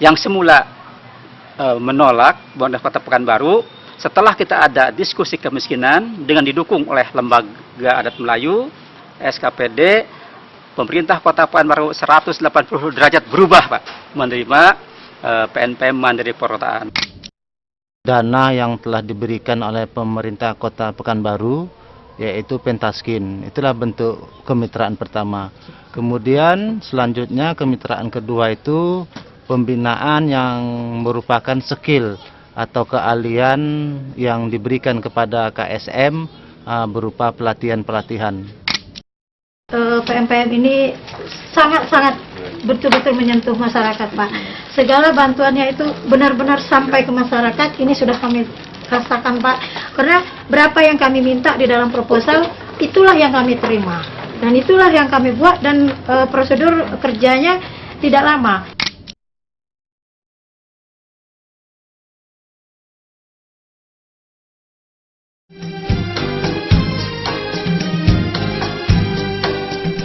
yang semula menolak Bonda Kota Pekanbaru. Setelah kita ada diskusi kemiskinan dengan didukung oleh Lembaga Adat Melayu, SKPD, pemerintah Kota Pekanbaru 180 derajat berubah, Pak, menerima PNPM Mandiri Perkotaan. Dana yang telah diberikan oleh pemerintah Kota Pekanbaru, yaitu Pentaskin, itulah bentuk kemitraan pertama. Kemudian selanjutnya kemitraan kedua itu pembinaan yang merupakan skill atau keahlian yang diberikan kepada KSM berupa pelatihan-pelatihan. PMPM ini sangat-sangat betul-betul menyentuh masyarakat, Pak. Segala bantuannya itu benar-benar sampai ke masyarakat. Ini sudah kami rasakan, Pak. Karena berapa yang kami minta di dalam proposal, itulah yang kami terima. Dan itulah yang kami buat, dan prosedur kerjanya tidak lama.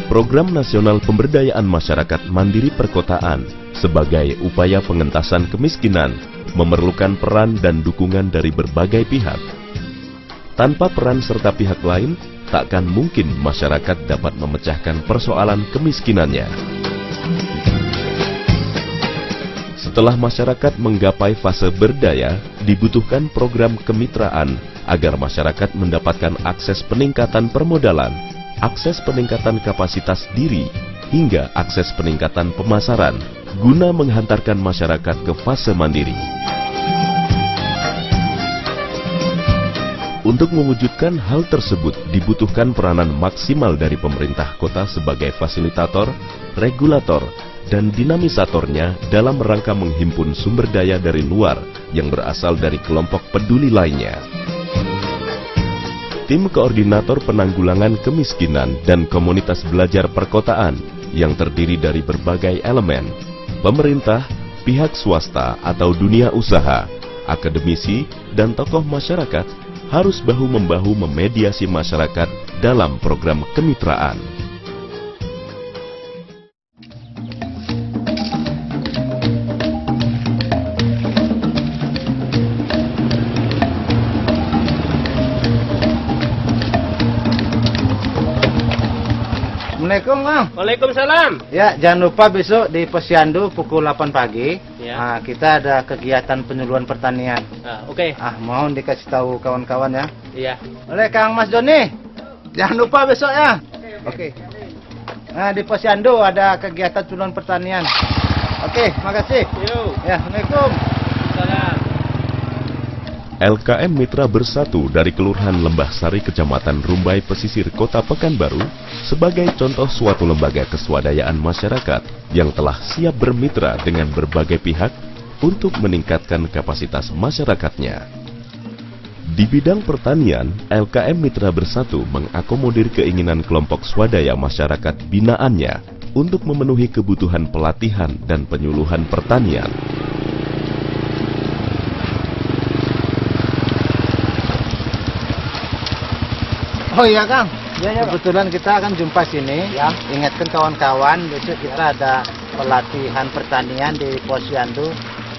Program Nasional Pemberdayaan Masyarakat Mandiri Perkotaan sebagai upaya pengentasan kemiskinan memerlukan peran dan dukungan dari berbagai pihak. Tanpa peran serta pihak lain, takkan mungkin masyarakat dapat memecahkan persoalan kemiskinannya. Setelah masyarakat menggapai fase berdaya, dibutuhkan program kemitraan agar masyarakat mendapatkan akses peningkatan permodalan, akses peningkatan kapasitas diri, hingga akses peningkatan pemasaran, guna menghantarkan masyarakat ke fase mandiri. Untuk mewujudkan hal tersebut, dibutuhkan peranan maksimal dari pemerintah kota sebagai fasilitator, regulator, dan dinamisatornya dalam rangka menghimpun sumber daya dari luar yang berasal dari kelompok peduli lainnya. Tim Koordinator Penanggulangan Kemiskinan dan Komunitas Belajar Perkotaan yang terdiri dari berbagai elemen, pemerintah, pihak swasta atau dunia usaha, akademisi, dan tokoh masyarakat harus bahu-membahu memediasi masyarakat dalam program kemitraan. Assalamualaikum, Bang. Waalaikumsalam. Ya, jangan lupa besok di Posyandu pukul 8 pagi. Ya. Nah, kita ada kegiatan penyuluhan pertanian. Oke. Mohon dikasih tahu kawan-kawan ya. Iya. Oleh Kang Mas Joni. Jangan lupa besok ya. Oke. Nah, di Posyandu ada kegiatan penyuluhan pertanian. Oke, makasih. Yuk. Ya, Assalamualaikum. Salam. LKM Mitra Bersatu dari Kelurahan Lembah Sari, Kecamatan Rumbai, Pesisir Kota Pekanbaru sebagai contoh suatu lembaga keswadayaan masyarakat yang telah siap bermitra dengan berbagai pihak untuk meningkatkan kapasitas masyarakatnya. Di bidang pertanian, LKM Mitra Bersatu mengakomodir keinginan kelompok swadaya masyarakat binaannya untuk memenuhi kebutuhan pelatihan dan penyuluhan pertanian. Oh iya, Kang. Kebetulan kita akan jumpa sini. Ya. Ingatkan kawan-kawan, besok kita ada pelatihan pertanian di Posyandu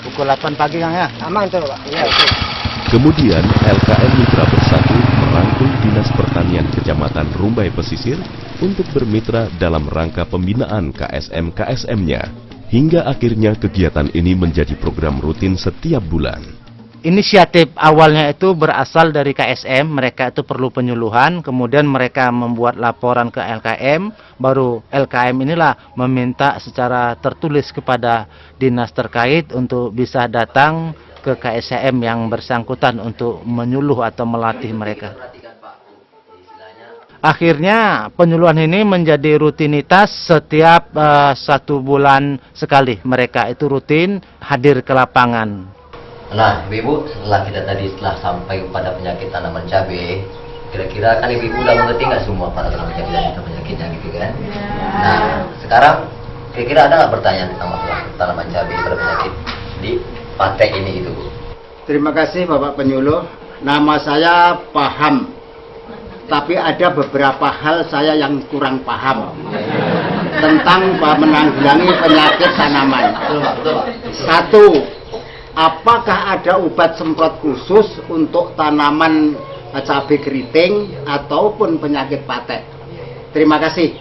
pukul 8 pagi, Kang ya. Aman tuh, Pak. Iya. Kemudian LKM Mitra Bersatu merangkul Dinas Pertanian Kecamatan Rumbai Pesisir untuk bermitra dalam rangka pembinaan KSM-KSM-nya. Hingga akhirnya kegiatan ini menjadi program rutin setiap bulan. Inisiatif awalnya itu berasal dari KSM, mereka itu perlu penyuluhan, kemudian mereka membuat laporan ke LKM, baru LKM inilah meminta secara tertulis kepada dinas terkait untuk bisa datang ke KSM yang bersangkutan untuk menyuluh atau melatih mereka. Akhirnya penyuluhan ini menjadi rutinitas setiap 1 bulan sekali, mereka itu rutin hadir ke lapangan. Nah, Ibu, setelah sampai pada penyakit tanaman cabai, kira-kira kan Ibu udah mengerti nggak semua pada tanaman cabai dan itu penyakitnya gitu kan? Nah, sekarang kira-kira ada nggak pertanyaan tentang masalah tanaman cabai pada penyakit di praktek ini gitu, Bu? Terima kasih Bapak Penyuluh. Nama saya paham, tapi ada beberapa hal saya yang kurang paham. tentang menanggulangi penyakit tanaman. Betul Pak, betul Pak. Satu, apakah ada obat semprot khusus untuk tanaman cabai keriting ataupun penyakit patek? Terima kasih.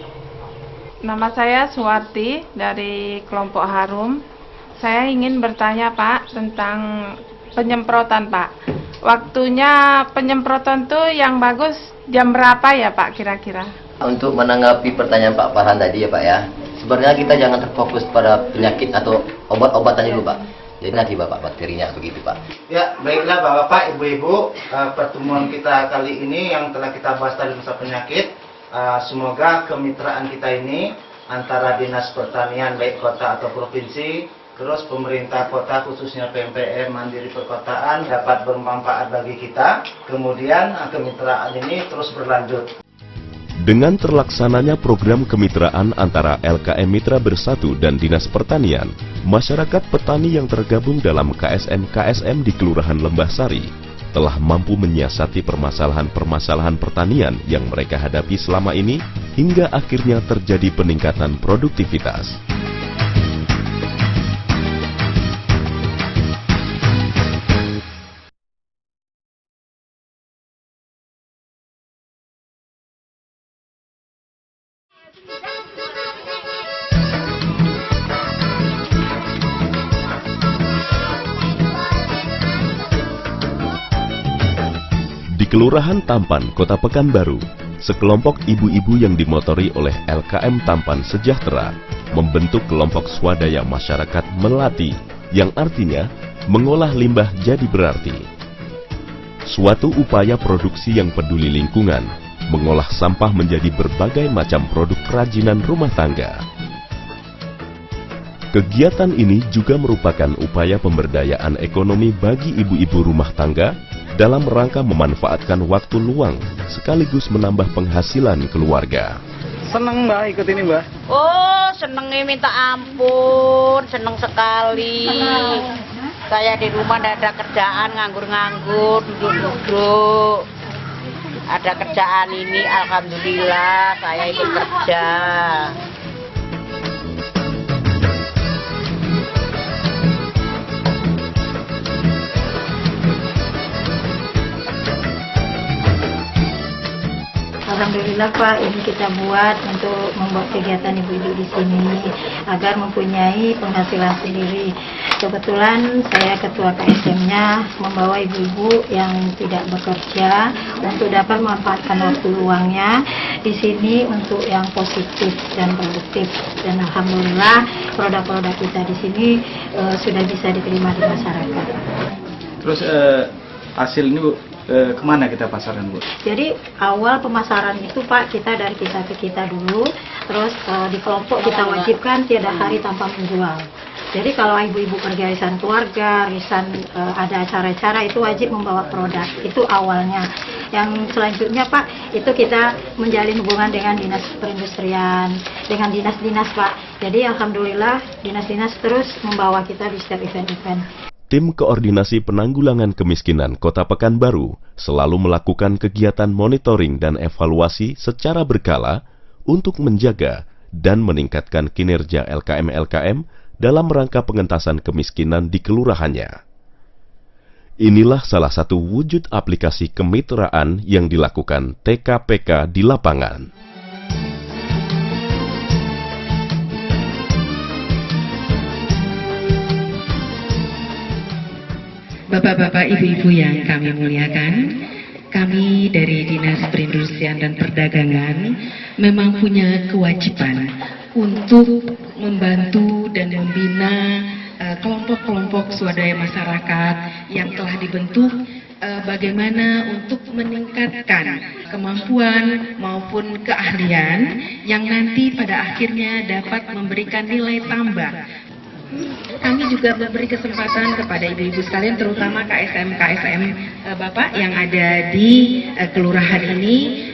Nama saya Suwarti dari kelompok Harum. Saya ingin bertanya Pak tentang penyemprotan Pak. Waktunya penyemprotan tuh yang bagus jam berapa ya Pak kira-kira? Untuk menanggapi pertanyaan Pak Farhan tadi ya Pak ya, sebenarnya kita jangan terfokus pada penyakit atau obat-obatannya dulu Pak. Jadi nanti Bapak bakterinya begitu Pak. Ya, baiklah Bapak-Bapak, Ibu-Ibu, pertemuan kita kali ini yang telah kita bahas tadi masalah penyakit, semoga kemitraan kita ini antara Dinas Pertanian baik kota atau provinsi, terus pemerintah kota khususnya PMPM Mandiri Perkotaan dapat bermanfaat bagi kita. Kemudian kemitraan ini terus berlanjut. Dengan terlaksananya program kemitraan antara LKM Mitra Bersatu dan Dinas Pertanian, masyarakat petani yang tergabung dalam KSM-KSM di Kelurahan Lembah Sari telah mampu menyiasati permasalahan-permasalahan pertanian yang mereka hadapi selama ini hingga akhirnya terjadi peningkatan produktivitas. Di Kelurahan Tampan, Kota Pekanbaru, sekelompok ibu-ibu yang dimotori oleh LKM Tampan Sejahtera membentuk kelompok swadaya masyarakat Melati, yang artinya mengolah limbah jadi berarti. Suatu upaya produksi yang peduli lingkungan, mengolah sampah menjadi berbagai macam produk kerajinan rumah tangga. Kegiatan ini juga merupakan upaya pemberdayaan ekonomi bagi ibu-ibu rumah tangga dalam rangka memanfaatkan waktu luang sekaligus menambah penghasilan keluarga. Seneng Mbak ikut ini Mbak? Oh, senengnya minta ampun, seneng sekali. Saya di rumah tidak ada kerjaan, nganggur-nganggur, duduk-duduk. Ada kerjaan ini, alhamdulillah saya ikut kerja. Alhamdulillah Pak, ini kita buat untuk membuat kegiatan ibu-ibu di sini agar mempunyai penghasilan sendiri. Kebetulan saya ketua KSM-nya membawa ibu-ibu yang tidak bekerja untuk dapat memanfaatkan waktu luangnya di sini untuk yang positif dan produktif. Dan alhamdulillah produk-produk kita di sini sudah bisa diterima di masyarakat. Terus hasil ini Bu, kemana kita pasarkan Bu? Jadi awal pemasaran itu Pak, kita dari kita ke kita dulu, terus di kelompok kita wajibkan tiada hari tanpa menjual. Jadi kalau ibu-ibu kerja arisan keluarga, arisan ada acara-acara itu wajib membawa produk, itu awalnya. Yang selanjutnya Pak, itu kita menjalin hubungan dengan dinas perindustrian, dengan dinas-dinas Pak. Jadi alhamdulillah dinas-dinas terus membawa kita di setiap event-event. Tim Koordinasi Penanggulangan Kemiskinan Kota Pekanbaru selalu melakukan kegiatan monitoring dan evaluasi secara berkala untuk menjaga dan meningkatkan kinerja LKM-LKM dalam rangka pengentasan kemiskinan di kelurahannya. Inilah salah satu wujud aplikasi kemitraan yang dilakukan TKPK di lapangan. Bapak-bapak, ibu-ibu yang kami muliakan, kami dari Dinas Perindustrian dan Perdagangan memang punya kewajiban untuk membantu dan membina kelompok-kelompok swadaya masyarakat yang telah dibentuk, bagaimana untuk meningkatkan kemampuan maupun keahlian yang nanti pada akhirnya dapat memberikan nilai tambah. Kami juga memberi kesempatan kepada ibu-ibu sekalian, terutama KSM-KSM Bapak yang ada di kelurahan ini,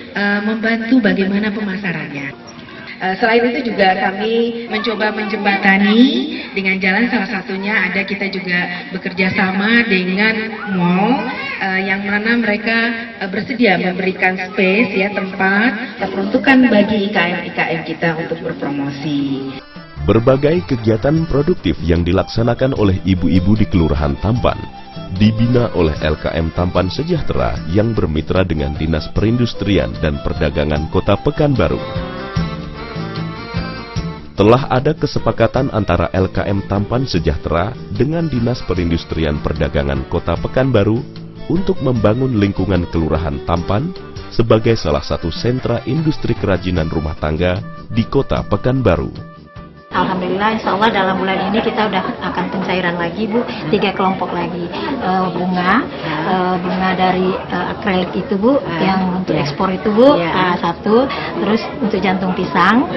membantu bagaimana pemasarannya. Selain itu juga kami mencoba menjembatani dengan jalan, salah satunya ada kita juga bekerja sama dengan mall yang mana mereka bersedia memberikan space ya, tempat terperuntukkan bagi IKM kita untuk berpromosi. Berbagai kegiatan produktif yang dilaksanakan oleh ibu-ibu di Kelurahan Tampan dibina oleh LKM Tampan Sejahtera yang bermitra dengan Dinas Perindustrian dan Perdagangan Kota Pekanbaru. Telah ada kesepakatan antara LKM Tampan Sejahtera dengan Dinas Perindustrian Perdagangan Kota Pekanbaru untuk membangun lingkungan Kelurahan Tampan sebagai salah satu sentra industri kerajinan rumah tangga di Kota Pekanbaru. Alhamdulillah, insya Allah dalam bulan ini kita udah akan pencairan lagi Bu, 3 kelompok lagi. Bunga dari akrilik itu Bu, yang untuk ekspor itu Bu, satu, terus untuk jantung pisang,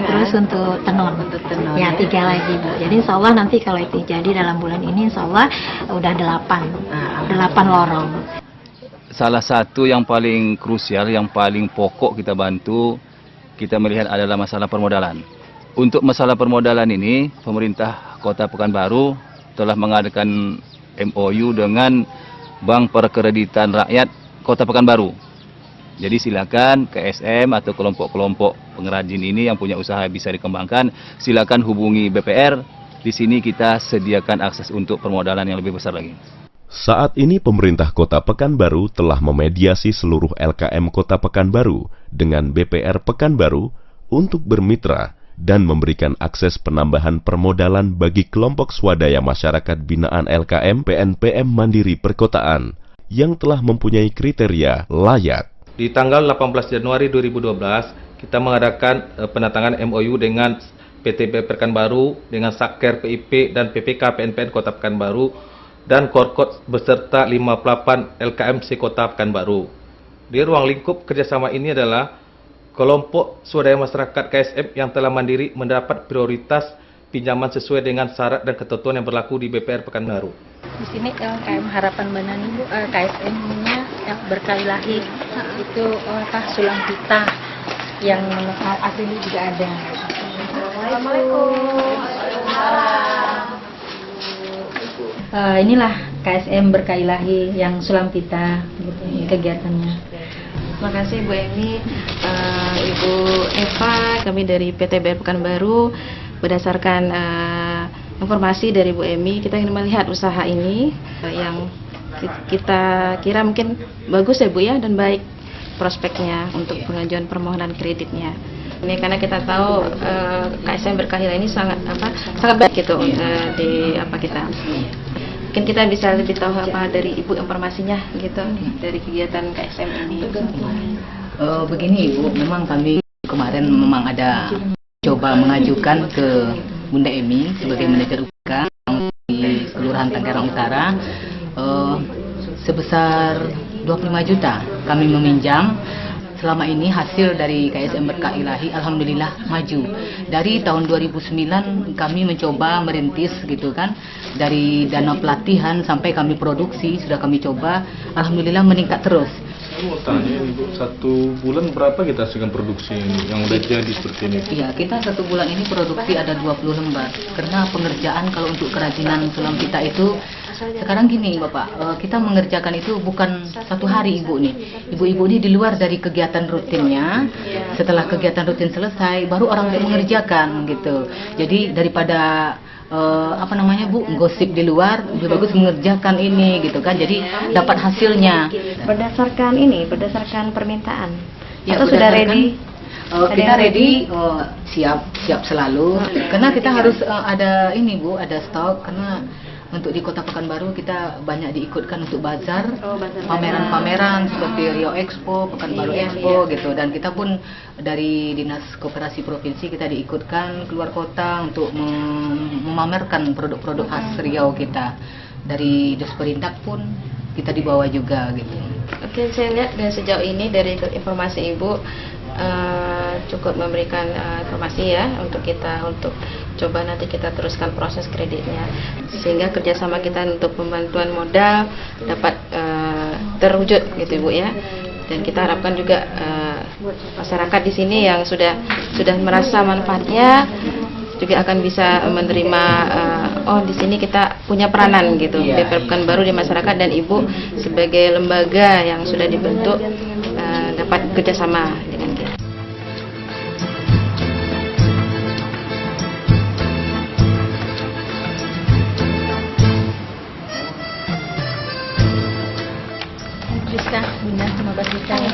terus untuk tenun, ya 3 lagi Bu. Jadi insya Allah nanti kalau itu jadi dalam bulan ini insya Allah udah 8 lorong. Salah satu yang paling krusial, yang paling pokok kita bantu, kita melihat adalah masalah permodalan. Untuk masalah permodalan ini, pemerintah Kota Pekanbaru telah mengadakan MOU dengan Bank Perkreditan Rakyat Kota Pekanbaru. Jadi silakan KSM atau kelompok-kelompok pengrajin ini yang punya usaha bisa dikembangkan, silakan hubungi BPR. Di sini kita sediakan akses untuk permodalan yang lebih besar lagi. Saat ini pemerintah Kota Pekanbaru telah memediasi seluruh LKM Kota Pekanbaru dengan BPR Pekanbaru untuk bermitra dan memberikan akses penambahan permodalan bagi kelompok swadaya masyarakat binaan LKM PNPM Mandiri Perkotaan yang telah mempunyai kriteria layak. Di tanggal 18 Januari 2012, kita mengadakan penandatangan MOU dengan PTB Pekanbaru, dengan Saker PIP dan PPK PNPN Kota Pekanbaru, dan Korkot beserta 58 LKM Kota Pekanbaru. Di ruang lingkup kerjasama ini adalah kelompok swadaya masyarakat KSM yang telah mandiri mendapat prioritas pinjaman sesuai dengan syarat dan ketentuan yang berlaku di BPR Pekanbaru. Di sini LKM Harapan Banani Bu, KSM-nya yang berkali-lahi itu Sulang Kita yang asli juga ada. Inilah KSM Berkailahi yang Sulam Kita gitu, kegiatannya. Terima kasih Bu Emi, Ibu Eva, kami dari PTBR Pekanbaru. Berdasarkan informasi dari Bu Emi, kita ingin melihat usaha ini yang kita kira mungkin bagus ya Bu ya, dan baik prospeknya untuk pengajuan permohonan kreditnya. Ini karena kita tahu KSM Berkailahi ini sangat baik gitu di kita. Mungkin kita bisa lebih tahu dari Ibu informasinya gitu dari kegiatan KSM ini. Begini Ibu, memang kami kemarin memang ada coba mengajukan ke Bunda Emi sebagai manajer UPK di Kelurahan Tangerang Utara sebesar 25 juta kami meminjam. Selama ini hasil dari KSM Berkailahi alhamdulillah maju. Dari tahun 2009 kami mencoba merintis gitu kan. Dari dana pelatihan sampai kami produksi sudah kami coba, alhamdulillah meningkat terus. Saya mau tanya Ibu, 1 bulan berapa kita hasilkan produksi ini yang udah jadi seperti ini? Iya, kita 1 bulan ini produksi ada 20 lembar. Karena pengerjaan kalau untuk kerajinan sulam kita itu sekarang gini Bapak, kita mengerjakan itu bukan 1 hari Ibu nih. Ibu-ibu ini di luar dari kegiatan rutinnya. Setelah kegiatan rutin selesai, baru orang yang mengerjakan gitu. Jadi daripada Bu, gosip di luar, lebih bagus mengerjakan ini gitu kan. Jadi dapat hasilnya. Berdasarkan permintaan. Ya, atau sudah ready? Kita ready, siap selalu. Karena kita harus ada ini Bu, ada stok karena untuk di Kota Pekanbaru kita banyak diikutkan untuk bazar, pameran-pameran seperti Rio Expo, Pekanbaru Expo gitu. Dan kita pun dari Dinas Koperasi Provinsi kita diikutkan keluar kota untuk memamerkan produk-produk khas Riau kita. Dari Disperindak pun kita dibawa juga gitu. Oke, saya lihat dan sejauh ini dari informasi Ibu cukup memberikan informasi ya untuk coba nanti kita teruskan proses kreditnya sehingga kerjasama kita untuk pembantuan modal dapat terwujud gitu Ibu ya. Dan kita harapkan juga masyarakat di sini yang sudah merasa manfaatnya juga akan bisa menerima, oh di sini kita punya peranan gitu, PPP Pekanbaru di masyarakat, dan Ibu sebagai lembaga yang sudah dibentuk dapat kerjasama dengan kita. Rizka, Bunda, 15 juta ya.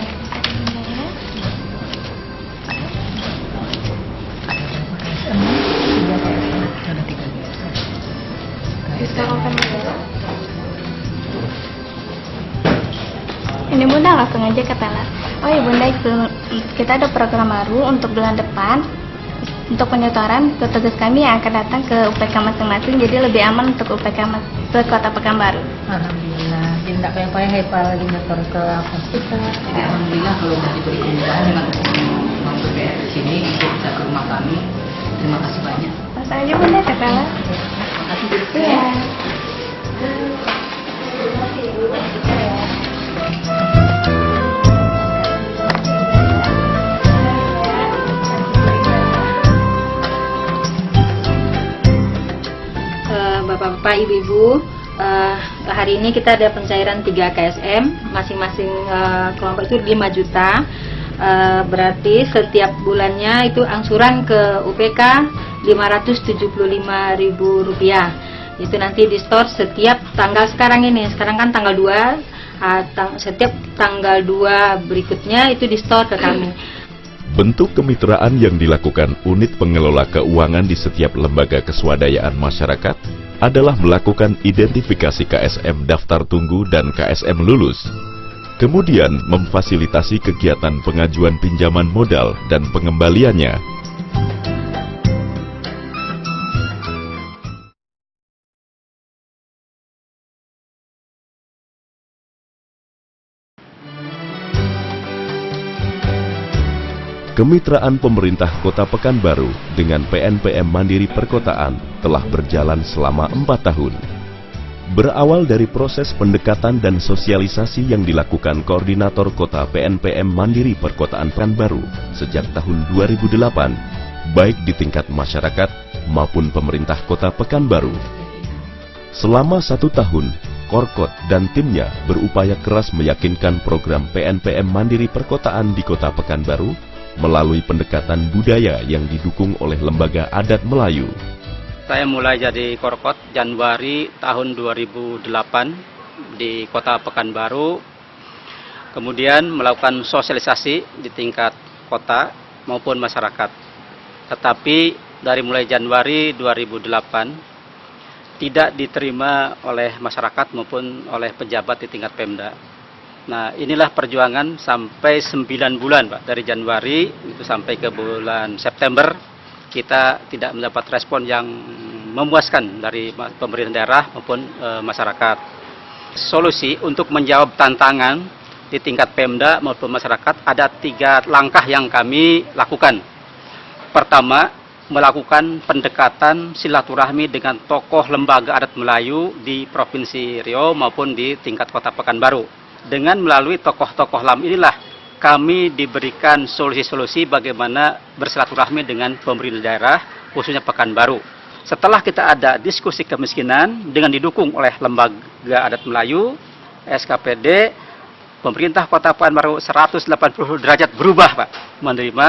Ini Bunda langsung aja ke teller. Oh ya Bunda, kita ada program baru untuk bulan depan. Untuk penyetoran, petugas kami yang akan datang ke UPK masing-masing, jadi lebih aman untuk UPK Kota Pekanbaru. Alhamdulillah, jadi tidak payah-payah Hepa lagi nyetor ke apa kita. Alhamdulillah kalau sudah diberi kemudahan dengan mampir ke sini, Ibu bisa ke rumah kami. Terima kasih banyak. Langsung aja Bunda ke teller. Terima kasih Bu. Iya. Bapak-bapak, ibu-ibu, hari ini kita ada pencairan 3 KSM, masing-masing kelompok itu 5 juta. Berarti setiap bulannya itu angsuran ke UPK Rp575.000. Itu nanti di store setiap tanggal sekarang kan tanggal 2, setiap tanggal 2 berikutnya itu di store ke kami. Bentuk kemitraan yang dilakukan unit pengelola keuangan di setiap lembaga keswadayaan masyarakat adalah melakukan identifikasi KSM daftar tunggu dan KSM lulus. Kemudian memfasilitasi kegiatan pengajuan pinjaman modal dan pengembaliannya. Kemitraan pemerintah Kota Pekanbaru dengan PNPM Mandiri Perkotaan telah berjalan selama 4 tahun. Berawal dari proses pendekatan dan sosialisasi yang dilakukan Koordinator Kota PNPM Mandiri Perkotaan Pekanbaru sejak tahun 2008, baik di tingkat masyarakat maupun pemerintah Kota Pekanbaru. Selama 1 tahun, Korkot dan timnya berupaya keras meyakinkan program PNPM Mandiri Perkotaan di Kota Pekanbaru melalui pendekatan budaya yang didukung oleh lembaga adat Melayu. Saya mulai jadi Korkot Januari tahun 2008 di Kota Pekanbaru, kemudian melakukan sosialisasi di tingkat kota maupun masyarakat. Tetapi dari mulai Januari 2008 tidak diterima oleh masyarakat maupun oleh pejabat di tingkat Pemda. Nah, inilah perjuangan sampai 9 bulan Pak, dari Januari itu sampai ke bulan September kita tidak mendapat respon yang memuaskan dari pemerintah daerah maupun masyarakat. Solusi untuk menjawab tantangan di tingkat Pemda maupun masyarakat ada 3 langkah yang kami lakukan. Pertama, melakukan pendekatan silaturahmi dengan tokoh lembaga adat Melayu di Provinsi Riau maupun di tingkat Kota Pekanbaru. Dengan melalui tokoh-tokoh lam inilah kami diberikan solusi-solusi bagaimana bersilaturahmi dengan pemerintah daerah, khususnya Pekanbaru. Setelah kita ada diskusi kemiskinan dengan didukung oleh lembaga adat Melayu, SKPD, pemerintah Kota Pekanbaru 180 derajat berubah Pak, menerima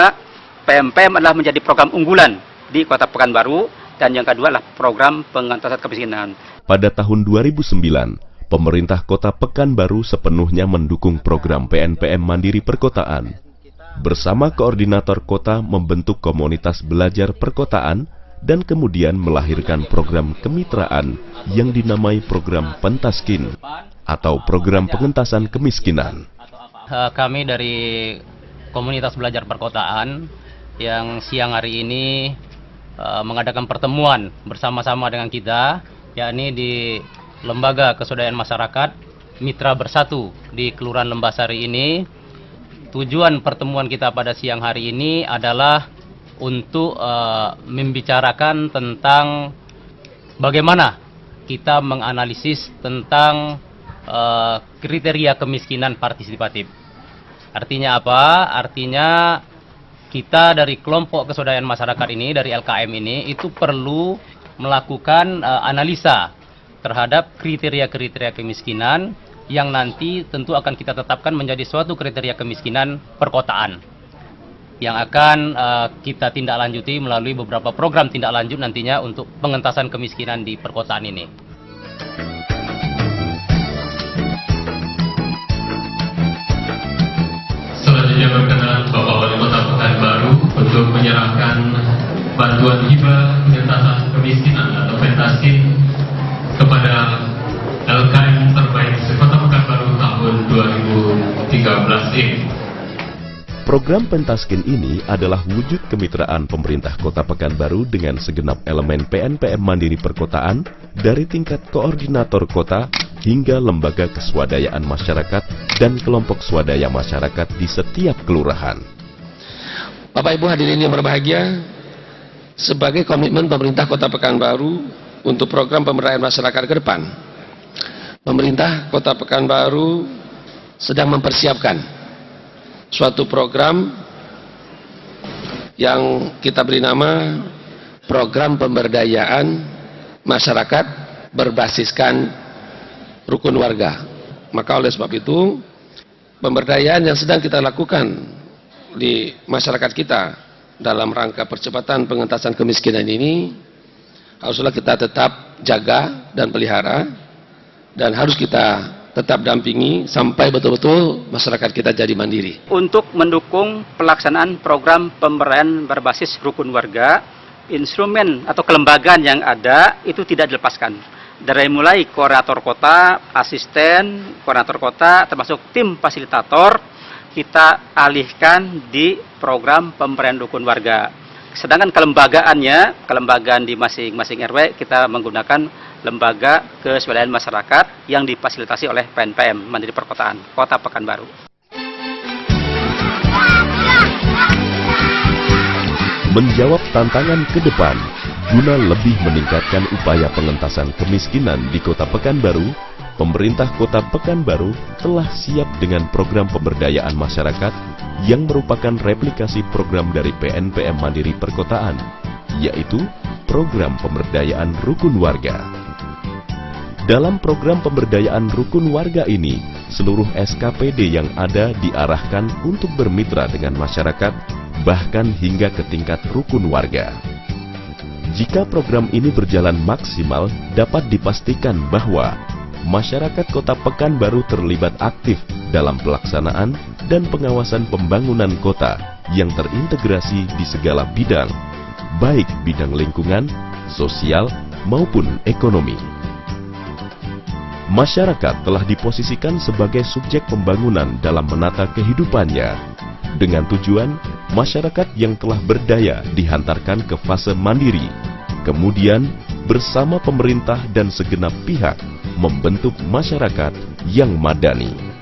PMPM adalah menjadi program unggulan di Kota Pekanbaru, dan yang kedua adalah program pengentasan kemiskinan. Pada tahun 2009, pemerintah Kota Pekanbaru sepenuhnya mendukung program PNPM Mandiri Perkotaan. Bersama koordinator kota membentuk komunitas belajar perkotaan dan kemudian melahirkan program kemitraan yang dinamai program Pentaskin atau program pengentasan kemiskinan. Kami dari komunitas belajar perkotaan yang siang hari ini mengadakan pertemuan bersama-sama dengan kita, yakni di Lembaga Keswadayaan Masyarakat Mitra Bersatu di Kelurahan Lembahsari ini. Tujuan pertemuan kita pada siang hari ini adalah untuk membicarakan tentang bagaimana kita menganalisis tentang kriteria kemiskinan partisipatif. Artinya apa? Artinya kita dari kelompok keswadayaan masyarakat ini, dari LKM ini, itu perlu melakukan analisa terhadap kriteria-kriteria kemiskinan yang nanti tentu akan kita tetapkan menjadi suatu kriteria kemiskinan perkotaan yang akan kita tindak lanjuti melalui beberapa program tindak lanjut nantinya untuk pengentasan kemiskinan di perkotaan ini. Selanjutnya berkenan Bapak Wali Kota Pekanbaru untuk menyerahkan bantuan hibah pengentasan kemiskinan atau Pentaskin kepada LKM terbaik Kota Pekanbaru tahun 2013 ini. Program Pentaskin ini adalah wujud kemitraan pemerintah Kota Pekanbaru dengan segenap elemen PNPM Mandiri Perkotaan dari tingkat koordinator kota hingga lembaga keswadayaan masyarakat dan kelompok swadaya masyarakat di setiap kelurahan. Bapak Ibu hadirin yang berbahagia, sebagai komitmen pemerintah Kota Pekanbaru untuk program pemberdayaan masyarakat ke depan, pemerintah Kota Pekanbaru sedang mempersiapkan suatu program yang kita beri nama Program Pemberdayaan Masyarakat Berbasiskan Rukun Warga. Maka oleh sebab itu, pemberdayaan yang sedang kita lakukan di masyarakat kita dalam rangka percepatan pengentasan kemiskinan ini haruslah kita tetap jaga dan pelihara, dan harus kita tetap dampingi sampai betul-betul masyarakat kita jadi mandiri. Untuk mendukung pelaksanaan program pemberdayaan berbasis rukun warga, instrumen atau kelembagaan yang ada itu tidak dilepaskan. Dari mulai koordinator kota, asisten koordinator kota, termasuk tim fasilitator, kita alihkan di program pemberdayaan rukun warga. Sedangkan kelembagaan di masing-masing RW kita menggunakan lembaga keswadayaan masyarakat yang difasilitasi oleh PNPM Mandiri Perkotaan Kota Pekanbaru. Menjawab tantangan ke depan, guna lebih meningkatkan upaya pengentasan kemiskinan di Kota Pekanbaru, pemerintah Kota Pekanbaru telah siap dengan program pemberdayaan masyarakat yang merupakan replikasi program dari PNPM Mandiri Perkotaan, yaitu program pemberdayaan rukun warga. Dalam program pemberdayaan rukun warga ini, seluruh SKPD yang ada diarahkan untuk bermitra dengan masyarakat, bahkan hingga ke tingkat rukun warga. Jika program ini berjalan maksimal, dapat dipastikan bahwa masyarakat Kota Pekanbaru terlibat aktif dalam pelaksanaan dan pengawasan pembangunan kota yang terintegrasi di segala bidang, baik bidang lingkungan, sosial, maupun ekonomi. Masyarakat telah diposisikan sebagai subjek pembangunan dalam menata kehidupannya, dengan tujuan masyarakat yang telah berdaya dihantarkan ke fase mandiri, kemudian bersama pemerintah dan segenap pihak membentuk masyarakat yang madani.